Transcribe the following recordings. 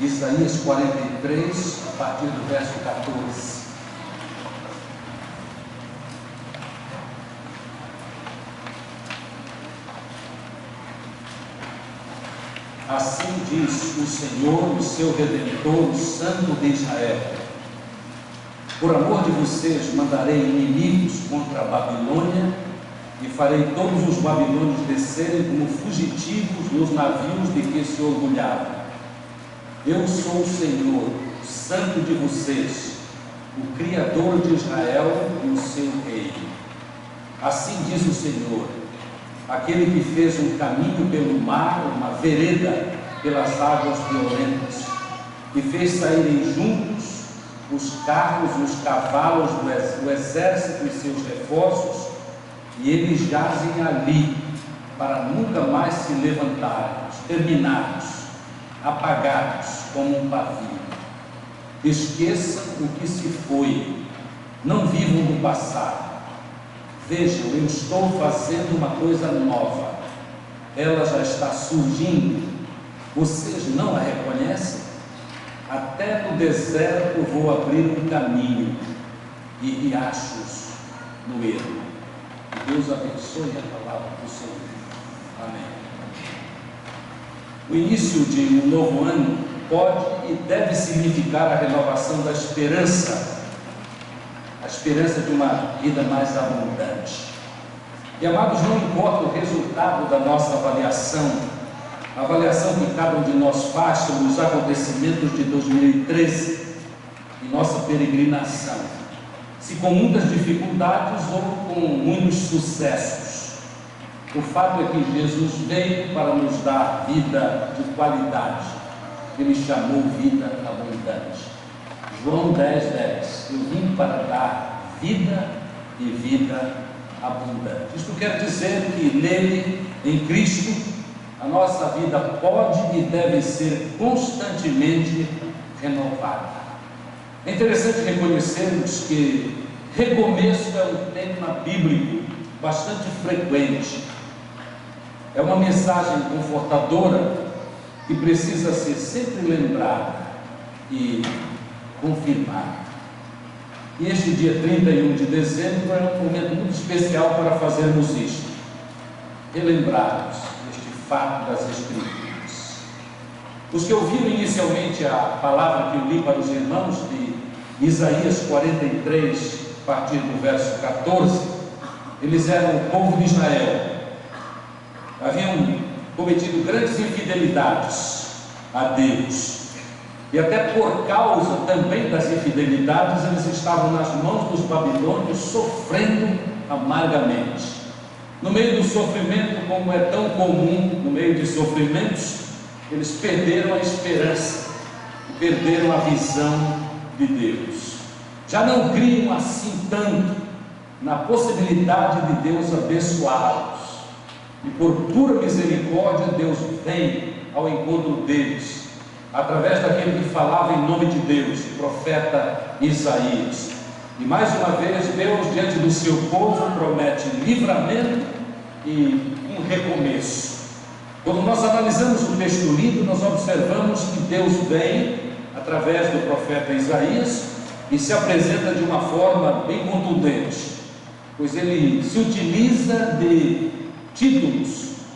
Isaías 43, a partir do verso 14. Assim diz o Senhor, o seu Redentor, o Santo de Israel: por amor de vocês mandarei inimigos contra a Babilônia e farei todos os babilônios descerem como fugitivos nos navios de que se orgulhavam. Eu sou o Senhor, o Santo de vocês, o Criador de Israel e o seu Rei. Assim diz o Senhor, aquele que fez um caminho pelo mar, uma vereda pelas águas violentas, que fez saírem juntos os carros e os cavalos do exército e seus reforços, e eles jazem ali para nunca mais se levantarem, exterminados, apagados como um pavio. Esqueçam o que se foi, não vivam no passado. Vejam, eu estou fazendo uma coisa nova, ela já está surgindo, vocês não a reconhecem? Até no deserto vou abrir um caminho e riachos no ermo. Que Deus abençoe a palavra do Senhor. Amém. O início de um novo ano pode e deve significar a renovação da esperança, a esperança de uma vida mais abundante. E, amados, não importa o resultado da nossa avaliação, a avaliação que cada um de nós faz sobre os acontecimentos de 2013 e nossa peregrinação, se com muitas dificuldades ou com muitos sucessos. O fato é que Jesus veio para nos dar vida de qualidade. Ele chamou vida abundante. João 10:10. Eu vim para dar vida e vida abundante. Isto quer dizer que nele, em Cristo, a nossa vida pode e deve ser constantemente renovada. É interessante reconhecermos que recomeço é um tema bíblico bastante frequente. É uma mensagem confortadora que precisa ser sempre lembrada e confirmada. E este dia 31 de dezembro é um momento muito especial para fazermos isto, relembrarmos este fato das Escrituras. Os que ouviram inicialmente a palavra que eu li para os irmãos de Isaías 43, a partir do verso 14, eles eram o povo de Israel. Haviam cometido grandes infidelidades a Deus, e até por causa também das infidelidades, eles estavam nas mãos dos babilônios, sofrendo amargamente. No meio do sofrimento, como é tão comum, no meio de sofrimentos, eles perderam a esperança, perderam a visão de Deus. Já não criam assim tanto na possibilidade de Deus abençoá-los. E por pura misericórdia, Deus vem ao encontro deles, através daquele que falava em nome de Deus, o profeta Isaías. E mais uma vez, Deus, diante do seu povo, promete livramento e um recomeço. Quando nós analisamos o texto lido, nós observamos que Deus vem, através do profeta Isaías, e se apresenta de uma forma bem contundente, pois ele se utiliza de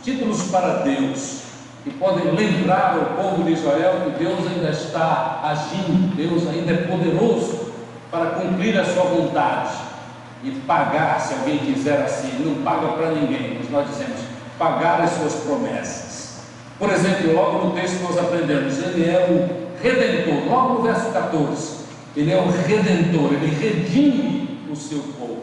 títulos para Deus, que podem lembrar ao povo de Israel que Deus ainda está agindo, Deus ainda é poderoso para cumprir a sua vontade e pagar, se alguém quiser assim, não paga para ninguém, mas nós dizemos, pagar as suas promessas. Por exemplo, logo no texto nós aprendemos, ele é o Redentor, logo no verso 14, ele é o Redentor, ele redime o seu povo,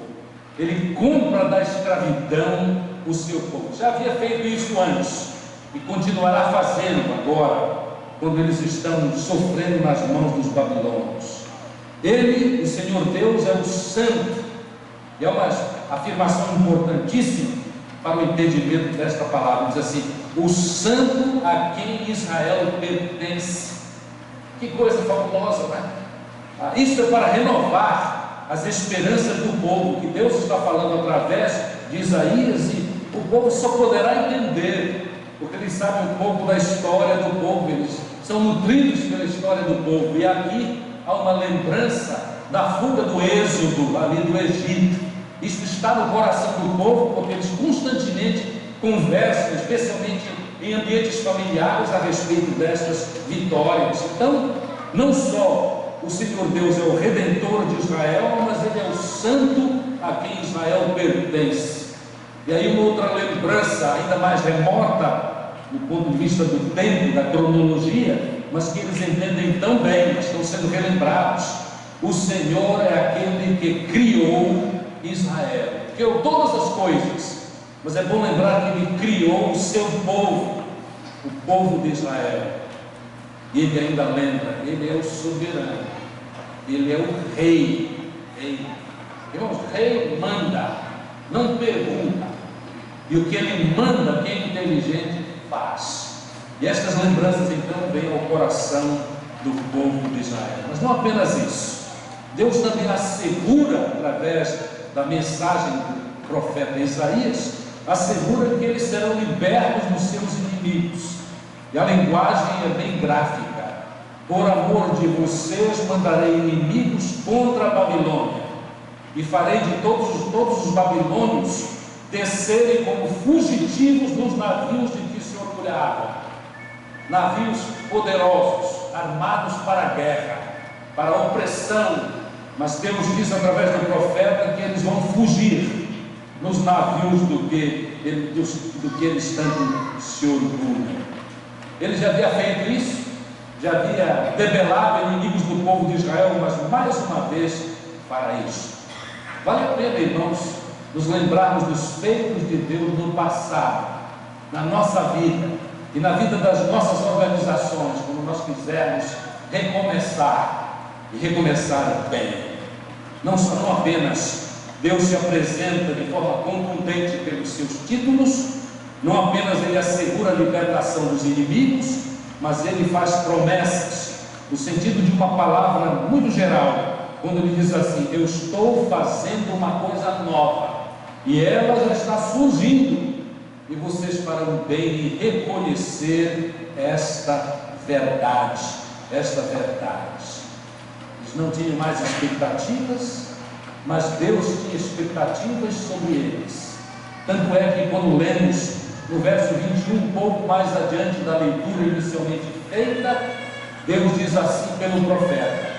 ele compra da escravidão o seu povo. Já havia feito isso antes e continuará fazendo agora, quando eles estão sofrendo nas mãos dos babilônios. Ele, o Senhor Deus, é o Santo, e é uma afirmação importantíssima para o entendimento desta palavra. Diz assim, o Santo a quem Israel pertence. Que coisa fabulosa, né? Isso é para renovar as esperanças do povo, que Deus está falando através de Isaías, e o povo só poderá entender, porque eles sabem um pouco da história do povo, eles são nutridos pela história do povo. E aqui há uma lembrança da fuga do êxodo ali do Egito. Isso está no coração do povo, porque eles constantemente conversam, especialmente em ambientes familiares, a respeito destas vitórias. Então, não só o Senhor Deus é o Redentor de Israel, mas Ele é o Santo a quem Israel pertence. E aí uma outra lembrança, ainda mais remota, do ponto de vista do tempo, da cronologia, mas que eles entendem tão bem, mas estão sendo relembrados. O Senhor é aquele que criou Israel, criou todas as coisas, mas é bom lembrar que Ele criou o seu povo, o povo de Israel. E Ele ainda lembra, Ele é o soberano, Ele é o rei. Irmãos, rei manda, não pergunta, e o que Ele manda, quem é inteligente faz. E estas lembranças então vêm ao coração do povo de Israel. Mas não apenas isso, Deus também assegura, através da mensagem do profeta Isaías, assegura que eles serão libertos dos seus inimigos. E a linguagem é bem gráfica. Por amor de vocês mandarei inimigos contra a Babilônia, e farei de todos os babilônios descerem como fugitivos nos navios de que se orgulhavam, navios poderosos, armados para a guerra, para a opressão. Mas Deus diz através do profeta que eles vão fugir nos navios do que eles tanto se orgulham. Ele já havia feito isso, já havia debelado inimigos do povo de Israel, mas mais uma vez fará isso. Vale a pena, irmãos, nos lembrarmos dos feitos de Deus no passado, na nossa vida e na vida das nossas organizações, quando nós quisermos recomeçar e recomeçar bem. Não apenas Deus se apresenta de forma contundente pelos seus títulos, não apenas Ele assegura a libertação dos inimigos, mas Ele faz promessas, no sentido de uma palavra muito geral, quando Ele diz assim: eu estou fazendo uma coisa nova, e ela já está surgindo, e vocês farão bem em reconhecer esta verdade. Eles não tinham mais expectativas, mas Deus tinha expectativas sobre eles. Tanto é que quando lemos no verso 21, um pouco mais adiante da leitura inicialmente feita, Deus diz assim pelo profeta: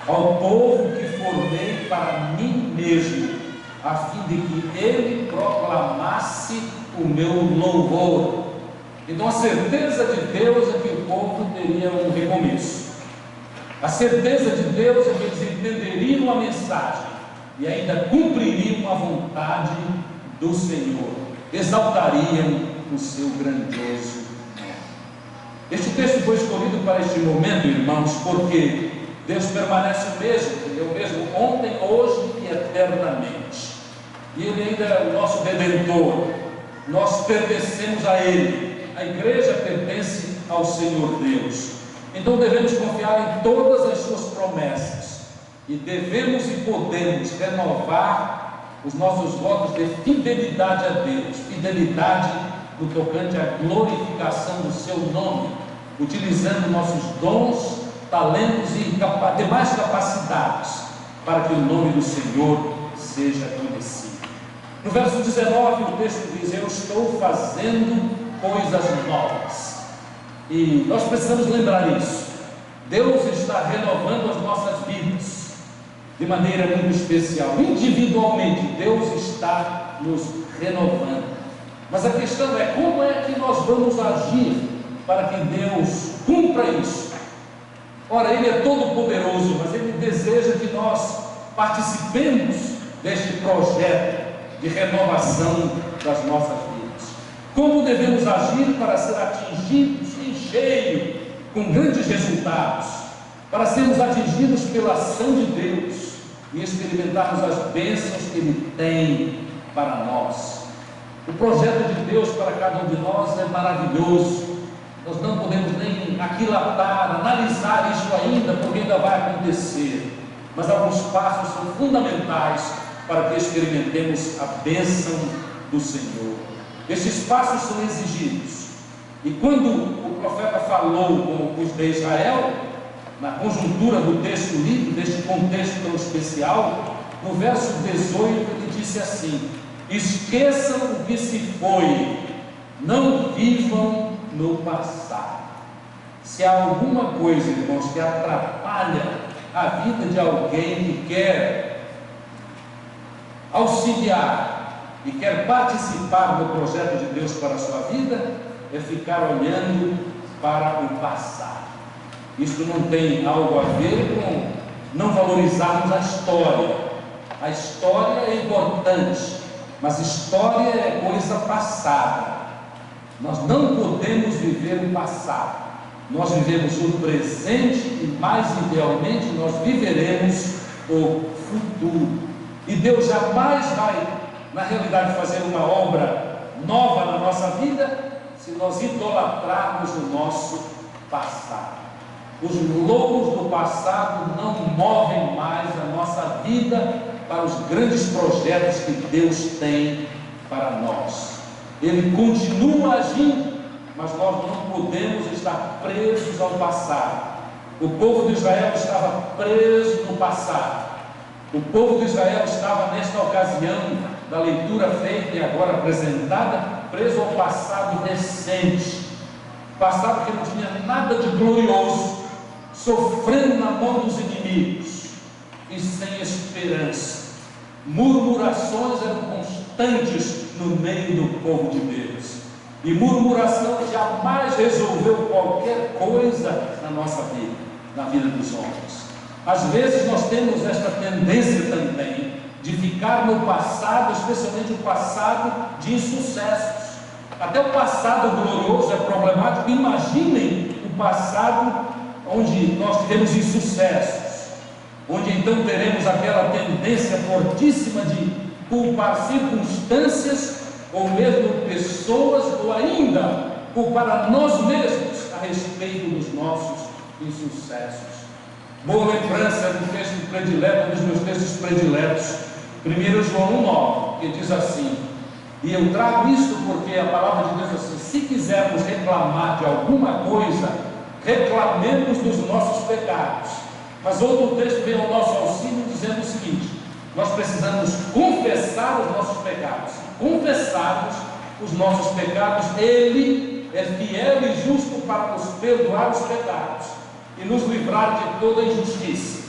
ao povo que formei para mim mesmo, a fim de que ele proclamasse o meu louvor. Então a certeza de Deus é que o povo teria um recomeço. A certeza de Deus é que eles entenderiam a mensagem e ainda cumpririam a vontade do Senhor, exaltariam o seu grandioso nome. Este texto foi escolhido para este momento, irmãos, porque Deus permanece o mesmo, Ele é o mesmo ontem, hoje e eternamente. E Ele ainda é o nosso Redentor. Nós pertencemos a Ele. A igreja pertence ao Senhor Deus. Então devemos confiar em todas as suas promessas, e devemos e podemos renovar os nossos votos de fidelidade a Deus, fidelidade no tocante à glorificação do seu nome, utilizando nossos dons, talentos e demais capacidades para que o nome do Senhor seja conhecido. No verso 19 o texto diz: eu estou fazendo coisas novas. E nós precisamos lembrar isso. Deus está renovando as nossas vidas de maneira muito especial. Individualmente Deus está nos renovando. Mas a questão é: como é que nós vamos agir para que Deus cumpra isso? Ora, Ele é todo poderoso, mas Ele deseja que nós participemos deste projeto de renovação das nossas vidas. Como devemos agir para ser atingidos em cheio, com grandes resultados, para sermos atingidos pela ação de Deus e experimentarmos as bênçãos que Ele tem para nós? O projeto de Deus para cada um de nós é maravilhoso. Nós não podemos nem aquilatar, analisar isso ainda, porque ainda vai acontecer. Mas alguns passos são fundamentais para que experimentemos a bênção do Senhor. Estes passos são exigidos E quando o profeta falou com os de Israel, na conjuntura do texto lido, deste contexto tão especial, no verso 18 ele disse assim: esqueçam o que se foi, não vivam no passado. Se há alguma coisa, irmãos, que atrapalha a vida de alguém que quer auxiliar e quer participar do projeto de Deus para a sua vida, é ficar olhando para o passado. Isso não tem algo a ver com não valorizarmos a história. A história é importante, mas história é coisa passada. Nós não podemos viver o passado. Nós vivemos o presente e, mais idealmente, nós viveremos o futuro. E Deus jamais vai, na realidade, fazer uma obra nova na nossa vida se nós idolatrarmos o nosso passado. Os louros do passado não movem mais a nossa vida para os grandes projetos que Deus tem para nós. Ele continua agindo, mas nós não podemos estar presos ao passado. O povo de Israel estava preso no passado. O povo de Israel estava, nesta ocasião da leitura feita e agora apresentada, preso ao passado recente, passado que não tinha nada de glorioso, sofrendo na mão dos inimigos e sem esperança. Murmurações eram constantes no meio do povo de Deus, e murmuração jamais resolveu qualquer coisa na nossa vida, na vida dos homens. Às vezes nós temos esta tendência também de ficar no passado, especialmente o passado de insucessos. Até o passado glorioso é problemático. Imaginem o passado onde nós tivemos insucessos, onde então teremos aquela tendência fortíssima de culpar circunstâncias, ou mesmo pessoas, ou ainda culpar a nós mesmos a respeito dos nossos insucessos. Boa lembrança do texto predileto, um dos meus textos prediletos, 1 João 9, que diz assim, e eu trago isso porque a palavra de Deus diz assim: se quisermos reclamar de alguma coisa, reclamemos dos nossos pecados. Mas outro texto vem ao nosso auxílio dizendo o seguinte: nós precisamos confessar os nossos pecados. Confessarmos os nossos pecados, Ele é fiel e justo para nos perdoar os pecados e nos livrar de toda injustiça.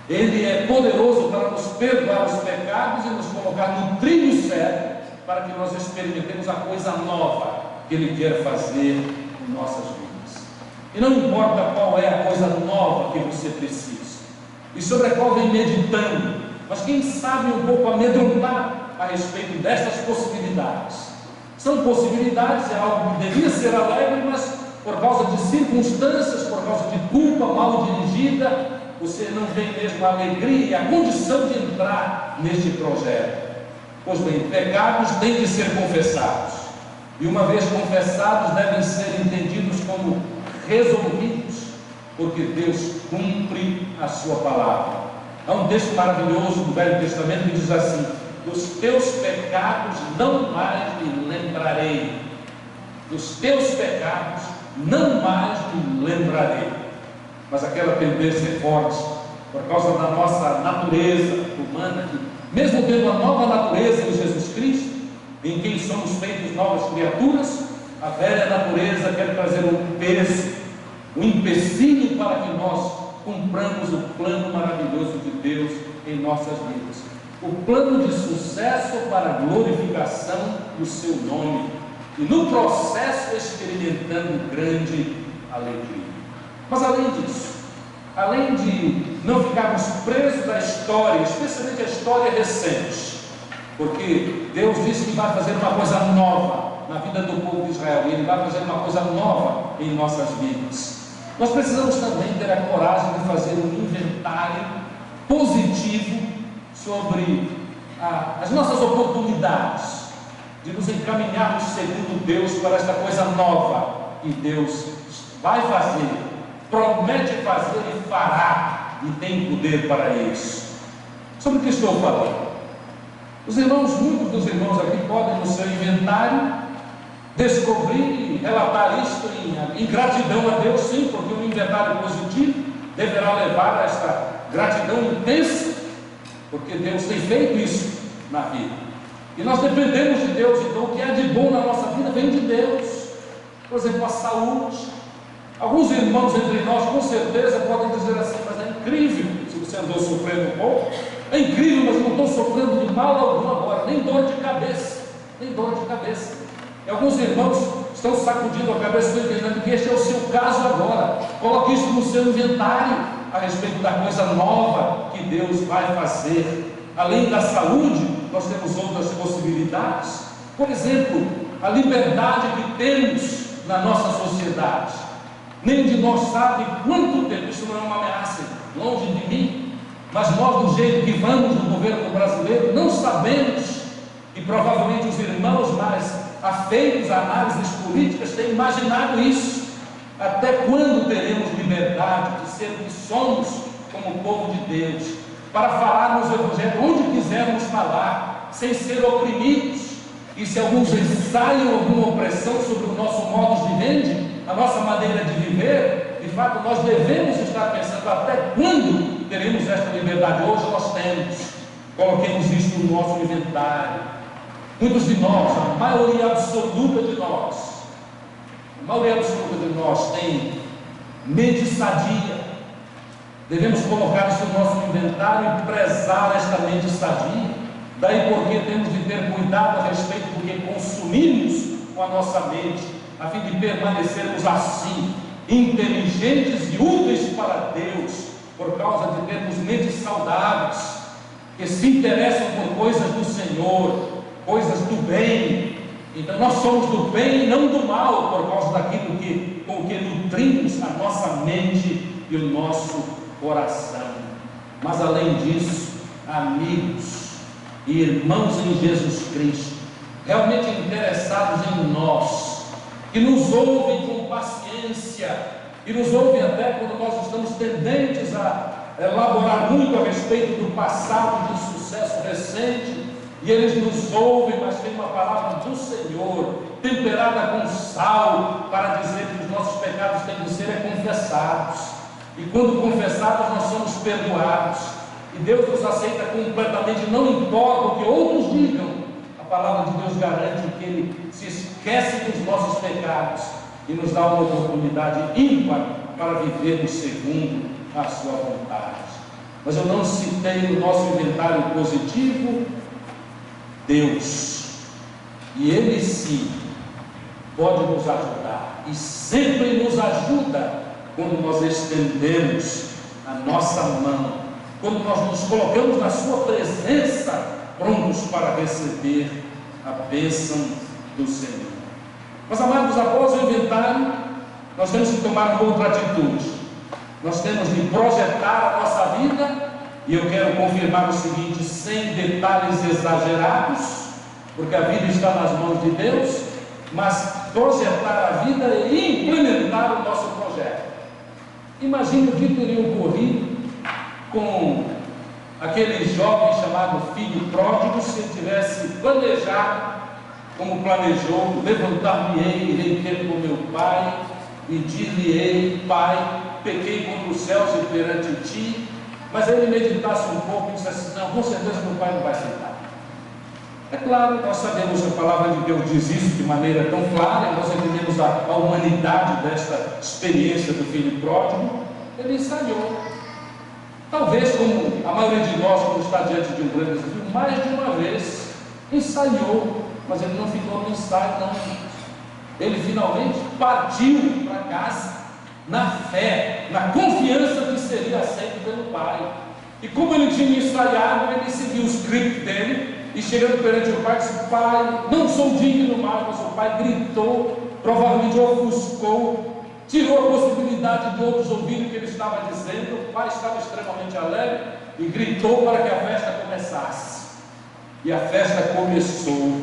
Ele é poderoso para nos perdoar os pecados e nos colocar no trilho certo, para que nós experimentemos a coisa nova que Ele quer fazer em nossas vidas. E não importa qual é a coisa nova que você precisa e sobre a qual vem meditando, mas quem sabe um pouco amedrontar a respeito destas possibilidades. São possibilidades, é algo que devia ser alegre, mas por causa de circunstâncias, por causa de culpa mal dirigida, você não tem mesmo a alegria e a condição de entrar neste projeto. Pois bem, pecados têm de ser confessados, e uma vez confessados devem ser entendidos como resolvidos, porque Deus cumpre a sua palavra. Há um texto maravilhoso do Velho Testamento que diz assim: dos teus pecados não mais me lembrarei, dos teus pecados não mais me lembrarei. Mas aquela tendência é forte, por causa da nossa natureza humana, que mesmo tendo a nova natureza em Jesus Cristo, em quem somos feitos novas criaturas, a velha natureza quer trazer um peso, um empecilho para que nós cumpramos o plano maravilhoso de Deus em nossas vidas. O plano de sucesso para a glorificação do seu nome, e no processo experimentando grande alegria. Mas além disso, além de não ficarmos presos à história, especialmente à história recente, porque Deus disse que vai fazer uma coisa nova na vida do povo de Israel, e Ele vai fazer uma coisa nova em nossas vidas. Nós precisamos também ter a coragem de fazer um inventário positivo sobre as nossas oportunidades, de nos encaminharmos segundo Deus para esta coisa nova que Deus vai fazer, promete fazer e fará, e tem poder para isso. Sobre o que estou falando? Os irmãos, muitos dos irmãos aqui podem no seu inventário descobrir e relatar isto em gratidão a Deus, sim, porque um inventário positivo deverá levar a esta gratidão intensa, porque Deus tem feito isso na vida. E nós dependemos de Deus, então o que é de bom na nossa vida vem de Deus. Por exemplo, a saúde. Alguns irmãos entre nós com certeza podem dizer assim: mas é incrível, se você andou sofrendo um pouco, é incrível, mas não estou sofrendo de mal algum agora, nem dor de cabeça, nem dor de cabeça. E alguns irmãos estão sacudindo a cabeça, entendendo que este é o seu caso agora. Coloque isso no seu inventário a respeito da coisa nova que Deus vai fazer. Além da saúde, nós temos outras possibilidades. Por exemplo, a liberdade que temos na nossa sociedade. Nem de nós sabe quanto tempo, isso não é uma ameaça, longe de mim, mas nós, do jeito que vamos no governo brasileiro, não sabemos, e provavelmente os irmãos mais afeitos a análises políticas têm imaginado isso. Até quando teremos liberdade de ser o que somos como povo de Deus, para falarmos o Evangelho onde quisermos falar, sem ser oprimidos? E se alguns ensaiam alguma opressão sobre o nosso modo de viver, a nossa maneira de viver, de fato nós devemos estar pensando até quando teremos esta liberdade. Hoje nós temos, coloquemos isso no nosso inventário. Muitos de nós, a maioria absoluta de nós tem mente sadia. Devemos colocar isso no nosso inventário e prezar esta mente sadia. Daí porque temos de ter cuidado a respeito do que consumimos com a nossa mente, a fim de permanecermos assim, inteligentes e úteis para Deus, por causa de termos mentes saudáveis, que se interessam por coisas do Senhor, coisas do bem. Então nós somos do bem e não do mal, por causa daquilo com o que nutrimos a nossa mente e o nosso coração. Mas além disso, amigos e irmãos em Jesus Cristo, realmente interessados em nós, que nos ouvem com paciência, e nos ouvem até quando nós estamos tendentes a elaborar muito a respeito do passado de sucesso recente, e eles nos ouvem, mas tem uma palavra do Senhor, temperada com sal, para dizer que os nossos pecados têm de ser confessados, e quando confessados nós somos perdoados, e Deus nos aceita completamente, não importa o que outros digam. A palavra de Deus garante que Ele se esquece dos nossos pecados e nos dá uma oportunidade ímpar para vivermos segundo a sua vontade. Mas eu não citei no nosso inventário positivo Deus, e Ele sim pode nos ajudar, e sempre nos ajuda quando nós estendemos a nossa mão, quando nós nos colocamos na sua presença, prontos para receber a bênção do Senhor. Mas, amados, após o inventário, nós temos que tomar uma outra atitude. Nós temos de projetar a nossa vida, e eu quero confirmar o seguinte, sem detalhes exagerados, porque a vida está nas mãos de Deus, mas projetar a vida e implementar o nosso projeto. Imagine o que teria ocorrido com aquele jovem chamado filho pródigo, se ele tivesse planejado, como planejou: levantar-me-ei, irei ter com meu pai, e dir-lhe-ei: Pai, pequei contra os céus e perante ti. Mas ele meditasse um pouco e disse assim: não, com certeza meu pai não vai aceitar. É claro, nós sabemos que a palavra de Deus diz isso de maneira tão clara, nós entendemos a humanidade desta experiência do filho pródigo. Ele ensaiou. Talvez, como a maioria de nós, quando está diante de um grande desafio, mais de uma vez ensaiou, mas ele não ficou no ensaio, não. Ele finalmente partiu para casa, na fé, na confiança que seria aceito pelo pai. E como ele tinha ensaiado, ele seguiu o script dele, e chegando perante o pai, disse: Pai, não sou digno mais. Mas o pai gritou, provavelmente ofuscou, tirou a possibilidade de outros ouvirem o que ele estava dizendo. O pai estava extremamente alegre e gritou para que a festa começasse. E a festa começou.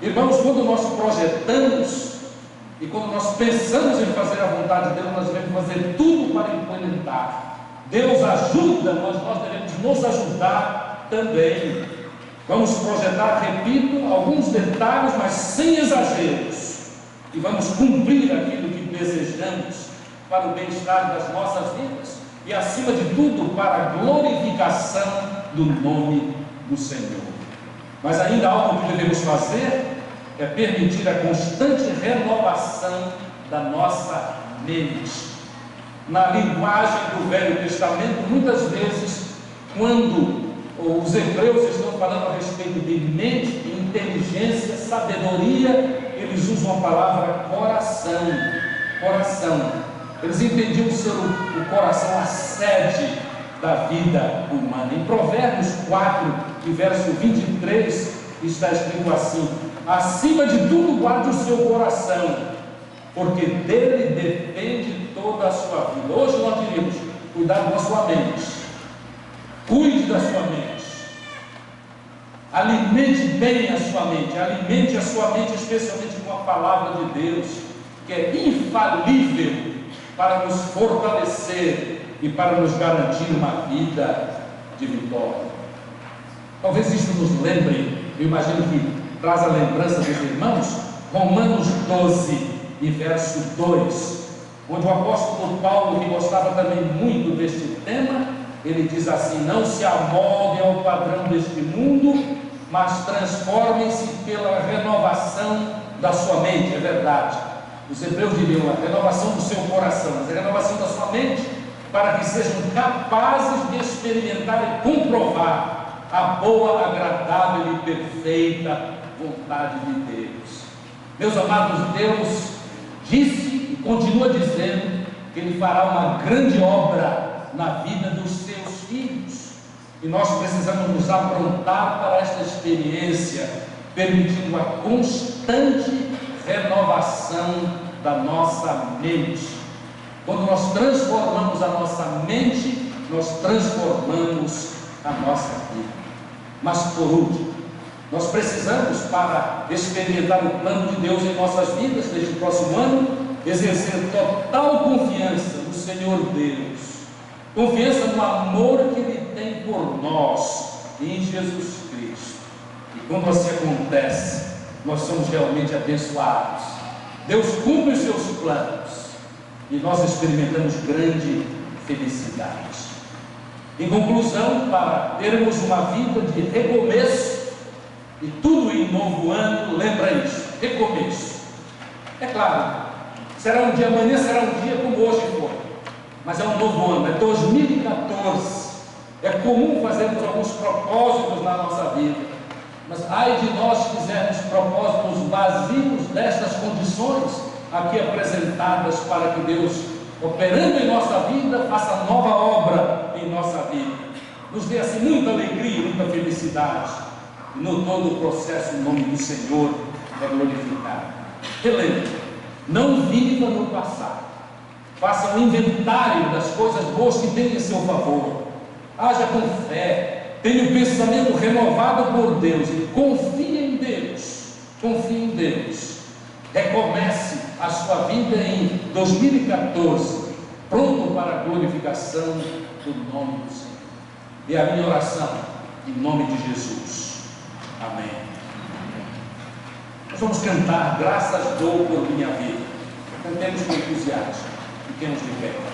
Irmãos, quando nós projetamos e quando nós pensamos em fazer a vontade de Deus, nós devemos fazer tudo para implementar. Deus ajuda, mas nós devemos nos ajudar também. Vamos projetar, repito, alguns detalhes, mas sem exageros. e vamos cumprir aquilo que desejamos para o bem-estar das nossas vidas e, acima de tudo, para a glorificação do nome do Senhor. Mas ainda algo que devemos fazer é permitir a constante renovação da nossa mente. Na linguagem do Velho Testamento, muitas vezes, quando os hebreus estão falando a respeito de mente, inteligência, sabedoria, eles usam a palavra coração. Coração. Eles entendiam ser o coração a sede da vida humana. Em Provérbios 4, e verso 23, está escrito assim: acima de tudo guarde o seu coração, porque dele depende toda a sua vida. Hoje nós diríamos: cuidado com a sua mente, cuide da sua mente, alimente bem a sua mente, alimente a sua mente especialmente com a palavra de Deus, que é infalível para nos fortalecer e para nos garantir uma vida de vitória. Talvez isso nos lembre, eu imagino que traz a lembrança dos irmãos, Romanos 12 e verso 2, onde o apóstolo Paulo, que gostava também muito deste tema, ele diz assim: não se amoldem ao padrão deste mundo, mas transformem-se pela renovação da sua mente. É verdade, os hebreus diriam a renovação do seu coração, mas a renovação da sua mente, para que sejam capazes de experimentar e comprovar a boa, agradável e perfeita vontade de Deus. Meus amados, Deus disse e continua dizendo que Ele fará uma grande obra na vida dos seus filhos, e nós precisamos nos aprontar para esta experiência, permitindo a constante renovação da nossa mente. Quando nós transformamos a nossa mente, nós transformamos a nossa vida. Mas por último, nós precisamos, para experimentar o plano de Deus em nossas vidas neste próximo ano, exercer total confiança no Senhor Deus, confiança no amor que Ele tem por nós em Jesus Cristo. E quando assim acontece, nós somos realmente abençoados. Deus cumpre os seus planos e nós experimentamos grande felicidade. Em conclusão, para termos uma vida de recomeço, e tudo em novo ano, lembra isso, recomeço. É claro, será um dia, amanhã será um dia como hoje foi, mas é um novo ano, é 2014. É comum fazermos alguns propósitos na nossa vida, mas ai de nós se fizermos propósitos vazios destas condições aqui apresentadas, para que Deus, operando em nossa vida, faça nova obra em nossa vida, nos dê assim muita alegria, muita felicidade, e no todo o processo o nome do Senhor é glorificado. Relembre, não viva no passado, faça um inventário das coisas boas que tem em seu favor, haja com fé, tenha o pensamento renovado por Deus e confie em Deus, confie em Deus. Recomece a sua vida em 2014, pronto para a glorificação do nome do Senhor. E a minha oração, em nome de Jesus. Amém. Nós vamos cantar Graças Dou por Minha Vida. Cantemos com entusiasmo. Fiquemos de pé.